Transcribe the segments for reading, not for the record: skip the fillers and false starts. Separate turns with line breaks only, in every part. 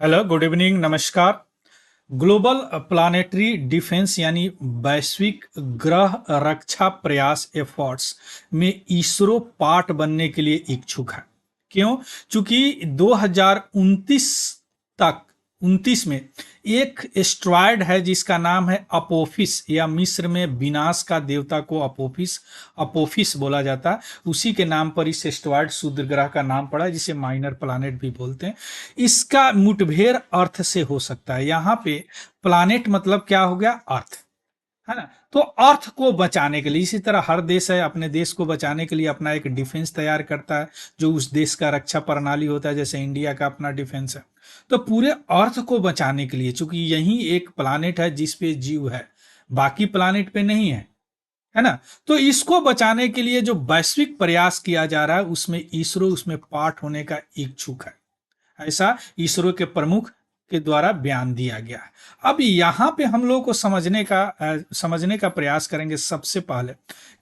Hello, good evening, नमस्कार। Global planetary defence यानी वैश्विक ग्रह रक्षा प्रयास एफर्ट्स में इसरो पार्ट बनने के लिए इच्छुक है। क्यों? चूंकि 2029 तक 29 में एक एस्ट्रॉयड है जिसका नाम है अपोफिस, या मिस्र में विनाश का देवता को अपोफिस अपोफिस बोला जाता है। उसी के नाम पर इस एस्ट्रॉयड क्षुद्र ग्रह का नाम पड़ा है, जिसे माइनर प्लानेट भी बोलते हैं। इसका मुठभेड़ अर्थ से हो सकता है। यहाँ पे प्लानेट मतलब क्या हो गया? अर्थ, है ना। तो अर्थ को बचाने के लिए, इसी तरह हर देश है अपने देश को बचाने के लिए अपना एक डिफेंस तैयार करता है, जो उस देश का रक्षा प्रणाली होता है। जैसे इंडिया का अपना डिफेंस है। तो पूरे अर्थ को बचाने के लिए, चूंकि यही एक प्लानेट है जिस पे जीव है, बाकी प्लानेट पे नहीं है ना। तो इसको बचाने के लिए जो वैश्विक प्रयास किया जा रहा है, उसमें इसरो उसमें पार्ट होने का इच्छुक है। ऐसा इसरो के प्रमुख के द्वारा बयान दिया गया है। अब यहाँ पे हम लोग को समझने का प्रयास करेंगे सबसे पहले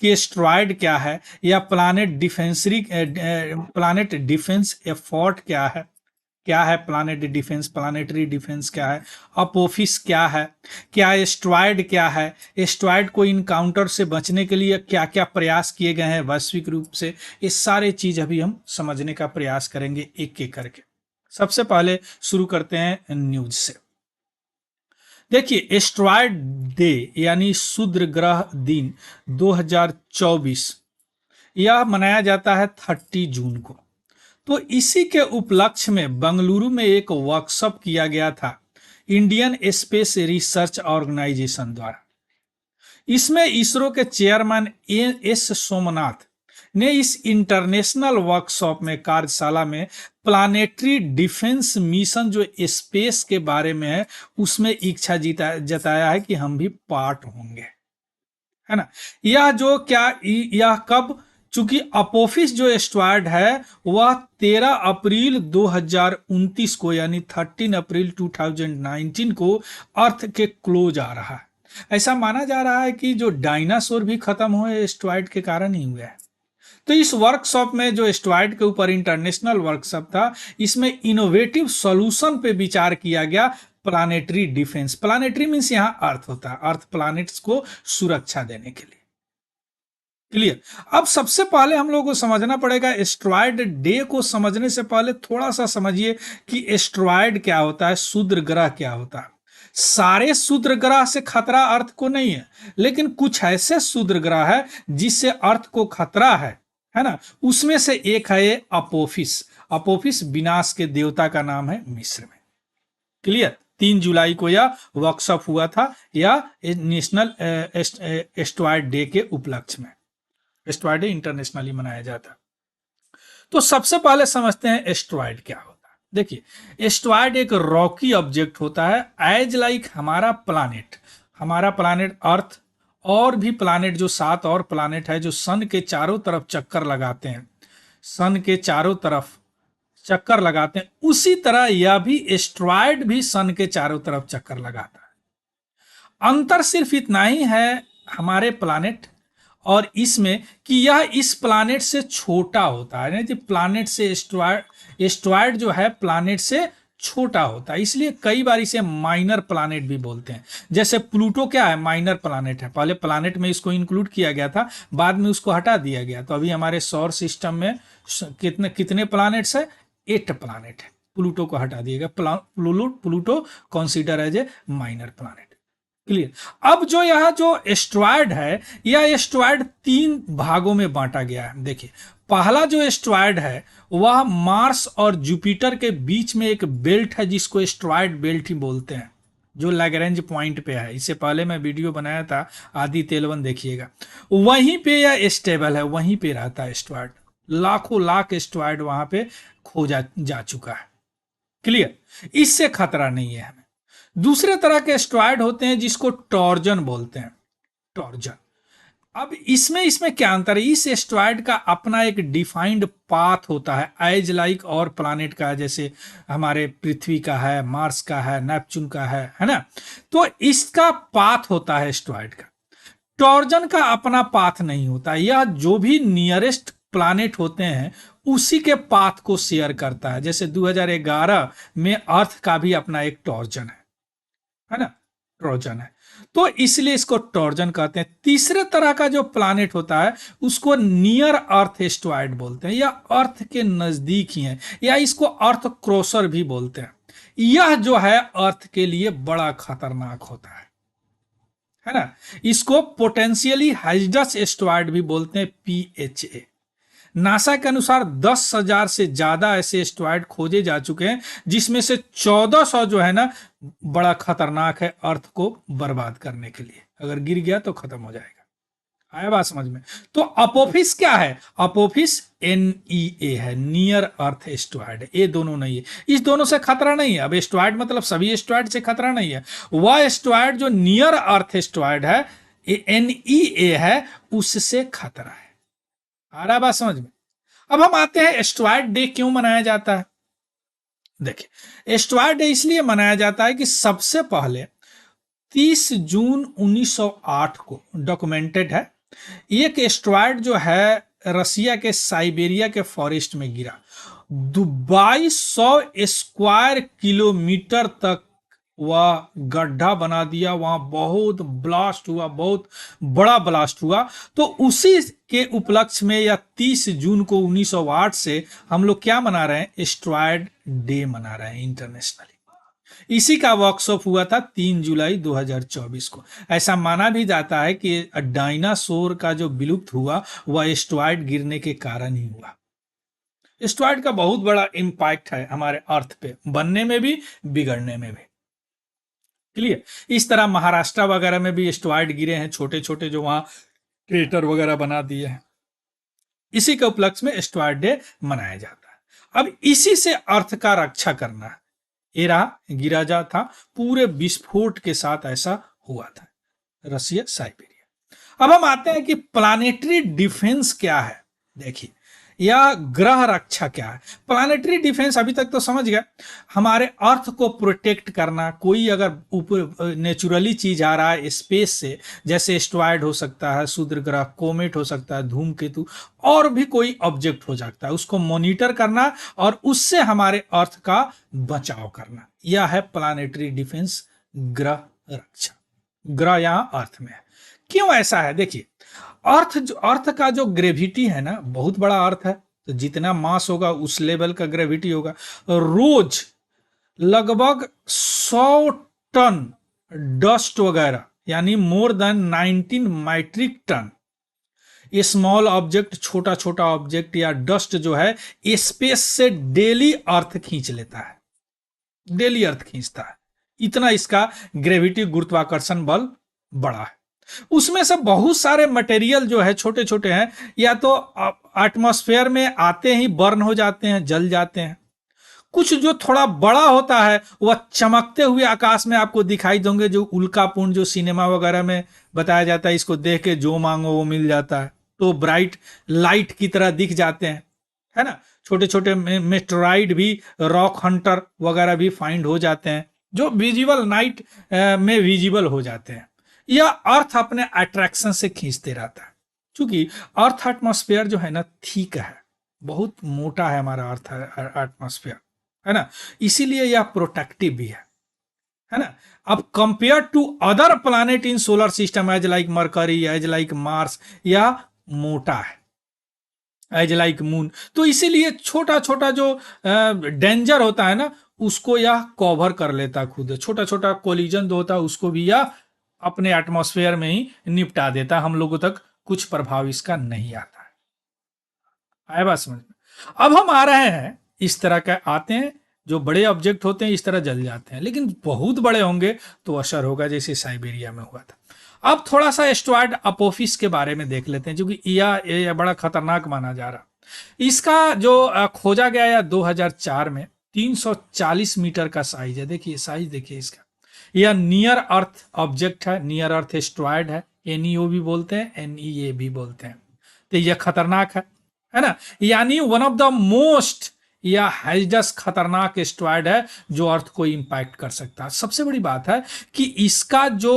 कि एस्ट्रॉयड क्या है, या प्लानेट डिफेंस एफर्ट क्या है प्लानेटरी डिफेंस क्या है, अपोफिस क्या एस्ट्रॉयड क्या है, एस्ट्रॉयड को इनकाउंटर से बचने के लिए क्या क्या प्रयास किए गए हैं वैश्विक रूप से। ये सारे चीज अभी हम समझने का प्रयास करेंगे एक एक करके। सबसे पहले शुरू करते हैं न्यूज से। देखिए, एस्ट्रॉयड डे यानी क्षुद्र ग्रह दिन 2024 यह मनाया जाता है 30 जून को। तो इसी के उपलक्ष्य में बेंगलुरु में एक वर्कशॉप किया गया था इंडियन स्पेस रिसर्च ऑर्गेनाइजेशन द्वारा। इसमें इसरो के चेयरमैन एस सोमनाथ ने इस इंटरनेशनल वर्कशॉप में कार्यशाला में प्लानेटरी डिफेंस मिशन जो स्पेस के बारे में है, उसमें इच्छा जताया है कि हम भी पार्ट होंगे, है ना। यह कब? चूंकि अपोफिस जो एस्ट्रॉयड है वह 13 अप्रैल 2029 को, यानी 13 अप्रैल 2019 को अर्थ के क्लोज आ रहा है। ऐसा माना जा रहा है कि जो डायनासोर भी खत्म हुए एस्ट्रॉयड के कारण ही हुए हैं। तो इस वर्कशॉप में जो एस्ट्रॉयड के ऊपर इंटरनेशनल वर्कशॉप था, इसमें इनोवेटिव सॉल्यूशन पे विचार किया गया। प्लानेटरी डिफेंस, प्लानेटरी मीन्स यहां अर्थ होता है, अर्थ प्लानेट्स को सुरक्षा देने के लिए। क्लियर? अब सबसे पहले हम लोग को समझना पड़ेगा, एस्ट्रॉयड डे को समझने से पहले थोड़ा सा समझिए कि एस्ट्रॉयड क्या होता है, क्षुद्र ग्रह क्या होता है। सारे क्षुद्र ग्रह से खतरा अर्थ को नहीं है, लेकिन कुछ ऐसे क्षुद्र ग्रह है जिससे अर्थ को खतरा है ना। उसमें से एक है ये अपोफिस। अपोफिस विनाश के देवता का नाम है मिस्र में। क्लियर? 3 जुलाई को यह वर्कशॉप हुआ था, या नेशनल एस्ट्रॉयड डे के उपलक्ष्य में। एस्ट्रॉयड डे इंटरनेशनली मनाया जाता है। तो सबसे पहले समझते हैं एस्ट्रॉयड क्या होता है। देखिए, एस्ट्रॉयड एक रॉकी ऑब्जेक्ट होता है, एज लाइक हमारा प्लानेट अर्थ, और भी प्लानेट जो 7 और प्लानेट है जो सन के चारों तरफ चक्कर लगाते हैं, सन के चारों तरफ चक्कर लगाते हैं, उसी तरह यह भी एस्ट्रॉयड भी सन के चारों तरफ चक्कर लगाता है। अंतर सिर्फ इतना ही है हमारे प्लानेट और इसमें, कि यह इस प्लानेट से छोटा होता है। नहीं, प्लानेट से एस्ट्रॉयड जो है प्लानेट से छोटा होता है, इसलिए कई बार इसे माइनर प्लानेट भी बोलते हैं। जैसे प्लूटो क्या है? माइनर प्लानेट है। पहले प्लानेट में इसको इंक्लूड किया गया था, बाद में उसको हटा दिया गया। तो अभी हमारे सौर सिस्टम में कितने कितने प्लानेट्स है? 8 प्लानेट है। प्लूटो को हटा दिया गया। Pluto consider as a minor planet. Clear? अब जो एस्ट्रॉयड है, यह एस्ट्रॉयड 3 भागों में बांटा गया है। देखिए, पहला जो एस्ट्रॉयड है वह मार्स और जुपिटर के बीच में एक बेल्ट है, जिसको एस्ट्रॉयड बेल्ट ही बोलते हैं, जो लैग्रेंज पॉइंट पे है। इससे पहले मैं वीडियो बनाया था, आदि तेलवन, देखिएगा। वहीं पे यह स्टेबल है, वहीं पे रहता है एस्ट्रॉयड। लाखों लाख एस्ट्रॉयड वहां पे खोजा जा चुका है। क्लियर? इससे खतरा नहीं है हमें। दूसरे तरह के एस्ट्रॉयड होते हैं जिसको टॉर्जन बोलते हैं। टॉर्जन। अब इसमें क्या अंतर है? इस एस्ट्रॉयड का अपना एक डिफाइंड पाथ होता है, एज लाइक और प्लानेट का है, जैसे हमारे पृथ्वी का है, मार्स का है, नेपच्यून का है ना। तो इसका पाथ होता है एस्ट्रॉयड का। टॉर्जन का अपना पाथ नहीं होता। यह जो भी नियरेस्ट प्लानेट होते हैं उसी के पाथ को शेयर करता है। जैसे 2011 में अर्थ का भी अपना एक टॉर्जन है ना, ट्रोजन है, तो इसलिए इसको टॉर्जन कहते हैं। तीसरे तरह का जो प्लानेट होता है उसको नियर अर्थ एस्टेरॉयड बोलते हैं, या अर्थ के नजदीक ही है, या इसको अर्थ क्रॉसर भी बोलते हैं। यह जो है अर्थ के लिए बड़ा खतरनाक होता है ना। इसको पोटेंशियली हैजडस एस्टेरॉयड भी बोलते हैं, PHA। नासा के अनुसार 10,000 से ज्यादा ऐसे एस्टेरॉयड खोजे जा चुके हैं, जिसमें से 1400 जो है ना बड़ा खतरनाक है अर्थ को बर्बाद करने के लिए। अगर गिर गया तो खत्म हो जाएगा। आया बात समझ में? तो अपोफिस क्या है? अपोफिस NEA है, नियर अर्थ एस्टेरॉयड। ये दोनों नहीं है, इस दोनों से खतरा नहीं है। अब एस्टेरॉयड मतलब सभी एस्टेरॉयड से खतरा नहीं है, वह एस्टेरॉयड जो नियर अर्थ एस्टेरॉयड है, ये NEA है, उससे खतरा है। आ रहा बात समझ में? अब हम आते हैं एस्टेरॉयड डे क्यों मनाया जाता है। देखिए, एस्टेरॉयड डे इसलिए मनाया जाता है कि सबसे पहले 30 जून 1908 को डॉक्यूमेंटेड है, एक एस्टेरॉयड जो है रसिया के साइबेरिया के फॉरेस्ट में गिरा। 2200 स्क्वायर किलोमीटर तक वह गड्ढा बना दिया, वहां बहुत ब्लास्ट हुआ, बहुत बड़ा ब्लास्ट हुआ। तो उसी के उपलक्ष्य में या 30 जून को 1908 से हम लोग क्या मना रहे हैं? एस्टेरॉयड डे मना रहे हैं इंटरनेशनली। इसी का वर्कशॉप हुआ था 3 जुलाई 2024 को। ऐसा माना भी जाता है कि डायनासोर का जो विलुप्त हुआ वह एस्टेरॉयड गिरने के कारण ही हुआ। एस्टेरॉयड का बहुत बड़ा इंपैक्ट है हमारे अर्थ पे, बनने में भी बिगड़ने में भी। क्लियर? इस तरह महाराष्ट्र वगैरह में भी एस्टेरॉयड गिरे हैं छोटे छोटे, जो वहां क्रेटर वगैरह बना दिए हैं। इसी के उपलक्ष्य में एस्टेरॉयड डे मनाया जाता है। अब इसी से अर्थ का रक्षा करना है। ये रहा गिराजा था, पूरे विस्फोट के साथ ऐसा हुआ था, रसिया साइबेरिया। अब हम आते हैं कि प्लानेटरी डिफेंस क्या है। देखिए, या ग्रह रक्षा क्या है। प्लानेटरी डिफेंस अभी तक तो समझ गए, हमारे अर्थ को प्रोटेक्ट करना। कोई अगर ऊपर नेचुरली चीज आ रहा है स्पेस से, जैसे एस्टेरॉयड हो सकता है, क्षुद्र ग्रह, कोमेट हो सकता है, धूमकेतु, और भी कोई ऑब्जेक्ट हो सकता है, उसको मॉनिटर करना और उससे हमारे अर्थ का बचाव करना, यह है प्लानेटरी डिफेंस, ग्रह रक्षा। ग्रह यहां अर्थ में है। क्यों ऐसा है? देखिए, अर्थ का जो ग्रेविटी है ना, बहुत बड़ा अर्थ है, तो जितना मास होगा उस लेवल का ग्रेविटी होगा। रोज लगभग 100 टन डस्ट वगैरह, यानी more than 19 metric ton small object, छोटा छोटा ऑब्जेक्ट या डस्ट जो है स्पेस से डेली अर्थ खींच लेता है, डेली अर्थ खींचता है। इतना इसका ग्रेविटी, गुरुत्वाकर्षण बल बड़ा है। उसमें से बहुत सारे मटेरियल जो है छोटे छोटे हैं, या तो एटमॉस्फेयर में आते ही बर्न हो जाते हैं, जल जाते हैं। कुछ जो थोड़ा बड़ा होता है वह चमकते हुए आकाश में आपको दिखाई देंगे, जो उल्कापुंज जो सिनेमा वगैरह में बताया जाता है, इसको देख के जो मांगो वो मिल जाता है, तो ब्राइट लाइट की तरह दिख जाते हैं, है ना। छोटे छोटे मेटेराइड भी, रॉक हंटर वगैरह भी फाइंड हो जाते हैं, जो विजिबल नाइट में विजिबल हो जाते हैं। यह अर्थ अपने अट्रैक्शन से खींचते रहता है, क्योंकि अर्थ एटमॉस्फेयर जो है ना थिक है, बहुत मोटा है हमारा अर्थ एटमॉस्फेयर, है ना। इसीलिए यह प्रोटेक्टिव भी है ना। अब compare to other planet in solar system as like Mercury, as like Mars, यह मोटा है, एज लाइक मून। तो इसीलिए छोटा छोटा जो डेंजर होता है ना, उसको यह कवर कर लेता खुद। छोटा छोटा कोलिजन जो होता है उसको भी यह अपने एटमॉस्फेयर में ही निपटा देता, हम लोगों तक कुछ प्रभाव इसका नहीं आता है। आया बात समझ में? अब हम आ रहे हैं, इस तरह के आते हैं, जो बड़े ऑब्जेक्ट होते हैं इस तरह जल जाते हैं, लेकिन बहुत बड़े होंगे तो असर होगा, जैसे साइबेरिया में हुआ था। अब थोड़ा सा एस्टेरॉयड अपोफिस के बारे में देख लेते हैं, क्योंकि यह बड़ा खतरनाक माना जा रहा। इसका जो खोजा गया या 2004 में 340 मीटर का साइज है। देखिए साइज, देखिए इसका। यह नियर अर्थ ऑब्जेक्ट है, नियर अर्थ एस्टेरॉयड है, NEO भी बोलते हैं, NEA भी बोलते हैं। तो यह खतरनाक है ना, यानी वन ऑफ द मोस्ट या हैजडस खतरनाक एस्टेरॉयड है जो अर्थ को इंपैक्ट कर सकता है। सबसे बड़ी बात है कि इसका जो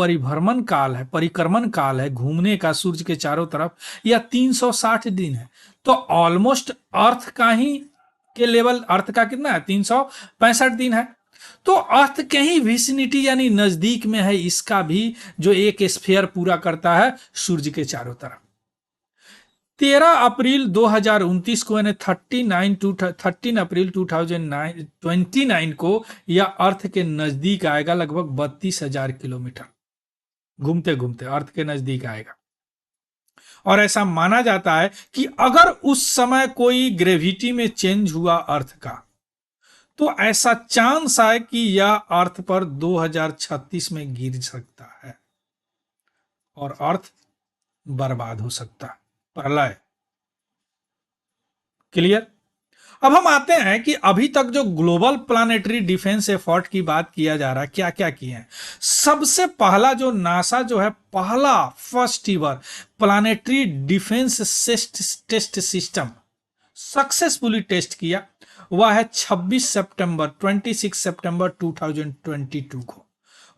परिभ्रमण काल है, परिक्रमण काल है घूमने का सूर्य के चारों तरफ, या 360 दिन है। तो ऑलमोस्ट अर्थ का ही के लेवल, अर्थ का कितना है, 365 दिन है। तो अर्थ के ही विसिनिटी यानी नजदीक में है इसका भी जो एक स्फीयर पूरा करता है सूर्य के चारों तरफ। 13 अप्रैल 2029 को यानी 13 अप्रैल 2029 को यह अर्थ के नजदीक आएगा, लगभग 32,000 किलोमीटर घूमते घूमते अर्थ के नजदीक आएगा। और ऐसा माना जाता है कि अगर उस समय कोई ग्रेविटी में चेंज हुआ अर्थ का, तो ऐसा चांस है कि यह अर्थ पर 2036 में गिर सकता है और अर्थ बर्बाद हो सकता है, प्रलय। क्लियर। अब हम आते हैं कि अभी तक जो ग्लोबल प्लानेटरी डिफेंस एफर्ट की बात किया जा रहा है, क्या क्या किए हैं। सबसे पहला जो नासा जो है, पहला first ever planetary defence test system successfully test किया, वह है 26 सितंबर 2022 को।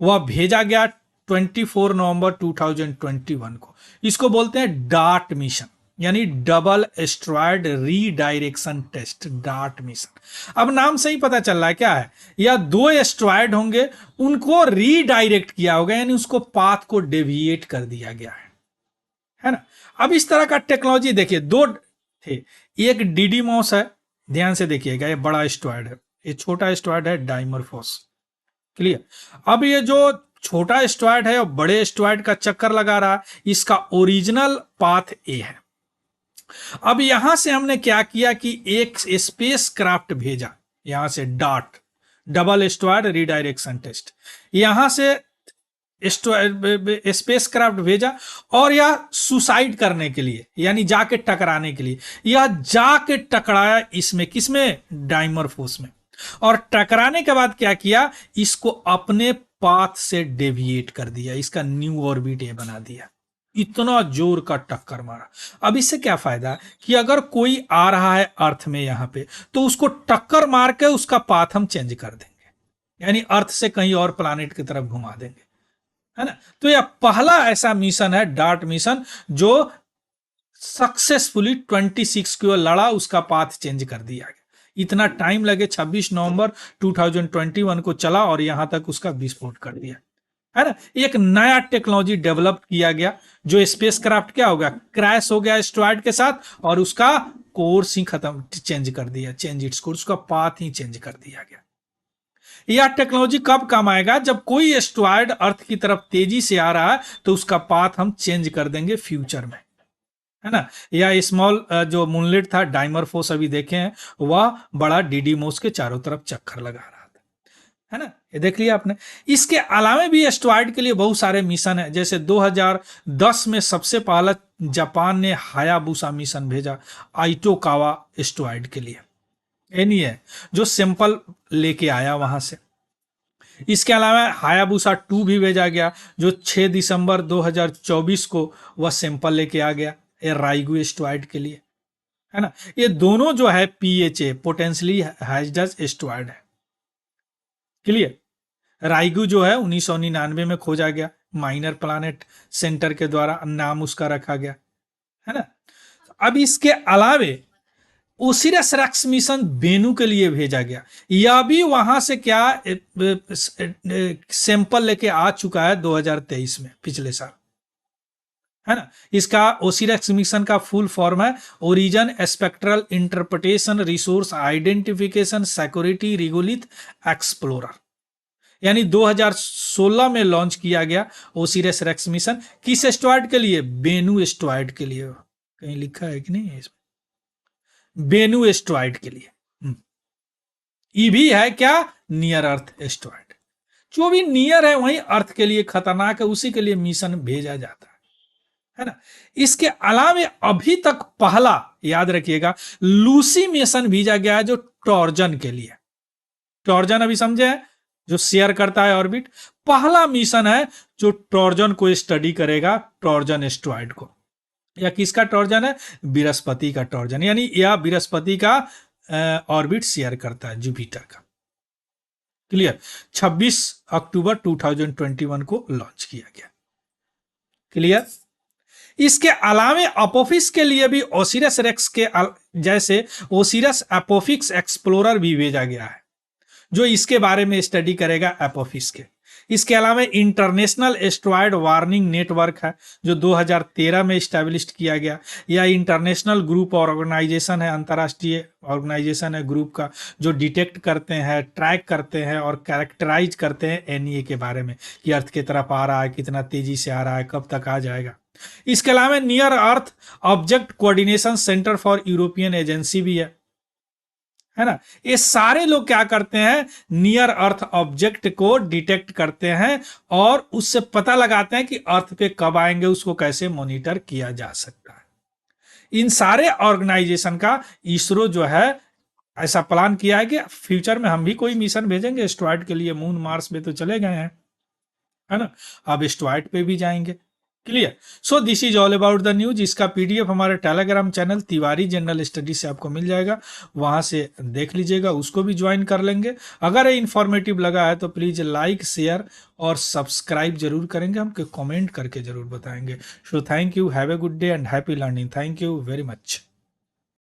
वह भेजा गया 24 नवंबर 2021 को। इसको बोलते हैं डार्ट मिशन, यानी double asteroid redirection test, DART mission. अब नाम से ही पता चल रहा है क्या है, या दो एस्ट्रॉयड होंगे, उनको रीडायरेक्ट किया होगा, यानी उसको पाथ को डेविएट कर दिया गया है ना। अब इस तरह का टेक्नोलॉजी देखिए, दो थे, एक डीडीमॉस है, ध्यान से देखिएगा, ये बड़ा एस्ट्रॉयड है, ये छोटा एस्ट्रॉयड है डाइमरफोस। क्लियर। अब ये जो छोटा एस्ट्रॉयड है और बड़े एस्ट्रॉयड का चक्कर लगा रहा है, इसका ओरिजिनल पाथ ए है। अब यहां से हमने क्या किया कि एक स्पेस क्राफ्ट भेजा, यहां से DART, double asteroid redirection test, यहां से स्पेस क्राफ्ट भेजा, और यह सुसाइड करने के लिए, यानी जाके टकराने के लिए, यह जाके टकराया इसमें, किसमें, डाइमरफोस में। और टकराने के बाद क्या किया, इसको अपने पाथ से डेविएट कर दिया, इसका न्यू ऑर्बिट ये बना दिया। इतना जोर का टक्कर मारा। अब इससे क्या फायदा कि अगर कोई आ रहा है अर्थ में यहां पे, तो उसको टक्कर मार के उसका पाथ हम चेंज कर देंगे, यानी अर्थ से कहीं और प्लानिट की तरफ घुमा देंगे, है ना। तो यह पहला ऐसा मिशन है, डार्ट मिशन, जो सक्सेसफुली 26 को लड़ा, उसका पाथ चेंज कर दिया गया। इतना टाइम लगे, 26 नवंबर 2021 को चला और यहां तक उसका विस्फोट कर दिया, है ना। एक नया टेक्नोलॉजी डेवलप किया गया, जो स्पेस क्राफ्ट क्या हो गया, क्रैश हो गया एस्ट्रॉयड के साथ, और उसका कोर्स ही खत्म, चेंज कर दिया, चेंज इट्स कोर्स, उसका पाथ ही चेंज कर दिया गया। यह टेक्नोलॉजी कब काम आएगा, जब कोई एस्ट्रॉयड अर्थ की तरफ तेजी से आ रहा है, तो उसका पाथ हम चेंज कर देंगे फ्यूचर में, है ना। या स्मॉल जो मूनलेट था डाइमरफोस अभी देखे हैं, वह बड़ा डीडीमोस के चारों तरफ चक्कर लगा रहा था, है ना। ये देख लिया आपने। इसके अलावा भी एस्ट्रॉयड के लिए बहुत सारे मिशन है, जैसे 2010 में सबसे पहला जापान ने हायाबुसा मिशन भेजा आइटोकावा एस्ट्रॉयड के लिए, ये नहीं है जो सैंपल लेके आया वहां से। इसके अलावा हायाबुसा 2 भी भेजा गया, जो 6 दिसंबर 2024 को वह सैंपल लेके आ गया, ये राइगू एस्ट्रॉयड के लिए, है ना। ये दोनों जो है पीएचए, पोटेंशियली हैजर्डस एस्ट्रॉयड है। क्लियर। राइगू जो है 1999 में खोजा गया, माइनर प्लानेट सेंटर के द्वारा नाम उसका रखा गया, है ना। अब इसके अलावे ओसिरस रेक्स मिशन बेनू के लिए भेजा गया, यह भी वहां से क्या सैंपल लेके आ चुका है 2023 में, पिछले साल, है ना। इसका ओसिरस मिशन का फुल फॉर्म है origin spectral interpretation resource identification security regolith explorer, यानी 2016 में लॉन्च किया गया ओसिरस रेक्स मिशन। किस एस्ट्रॉयड के लिए, बेनू एस्ट्रॉयड के लिए, कहीं लिखा है कि नहीं है इसमें, बेनू एस्ट्रॉयड के लिए। ये भी है क्या, नियर अर्थ एस्ट्रॉयड, जो भी नियर है वही अर्थ के लिए खतरनाक है, उसी के लिए मिशन भेजा जाता है ना। इसके अलावा अभी तक पहला, याद रखिएगा, लूसी मिशन भेजा गया है, जो टॉर्जन के लिए, टॉर्जन अभी समझे हैं, जो शेयर करता है ऑर्बिट, पहला मिशन है जो टॉर्जन को स्टडी करेगा, टॉर्जन एस्ट्रॉयड को। या किसका टॉर्जन है, बृहस्पति का टॉर्जन, यानी यह बृहस्पति का ऑर्बिट शेयर करता है जुपिटर का। क्लियर। 26 अक्टूबर 2021 को लॉन्च किया गया। क्लियर। इसके अलावे अपोफिस के लिए भी ओसिरस रेक्स के जैसे ओसिरस अपोफिक्स एक्सप्लोरर भी भेजा गया है, जो इसके बारे में स्टडी करेगा अपोफिस के। इसके अलावा इंटरनेशनल एस्ट्रॉयड वार्निंग नेटवर्क है, जो 2013 में स्टैब्लिश किया गया। यह इंटरनेशनल ग्रुप और ऑर्गेनाइजेशन है, अंतर्राष्ट्रीय ऑर्गेनाइजेशन है ग्रुप का, जो डिटेक्ट करते हैं, ट्रैक करते हैं और कैरेक्टराइज करते हैं एनईए के बारे में कि अर्थ की तरफ आ रहा है, कितना तेजी से आ रहा है, कब तक आ जाएगा। इसके अलावा near earth object coordination centre for European agency भी है ना। ये सारे लोग क्या करते हैं, नियर अर्थ ऑब्जेक्ट को डिटेक्ट करते हैं और उससे पता लगाते हैं कि अर्थ पे कब आएंगे, उसको कैसे मॉनिटर किया जा सकता है। इन सारे ऑर्गेनाइजेशन का इसरो जो है ऐसा प्लान किया है कि फ्यूचर में हम भी कोई मिशन भेजेंगे एस्ट्रॉयड के लिए। मून मार्स पे तो चले गए हैं, है ना, अब एस्ट्रॉयड पे भी जाएंगे। Clear. So this is all about the news. इसका पीडीएफ हमारे Telegram channel Tiwari general study से आपको मिल जाएगा, वहां से देख लीजिएगा, उसको भी ज्वाइन कर लेंगे। अगर ये इन्फॉर्मेटिव लगा है तो प्लीज लाइक, शेयर और सब्सक्राइब जरूर करेंगे, हमको कमेंट करके जरूर बताएंगे। So thank you, have a good day and happy learning. Thank you very much.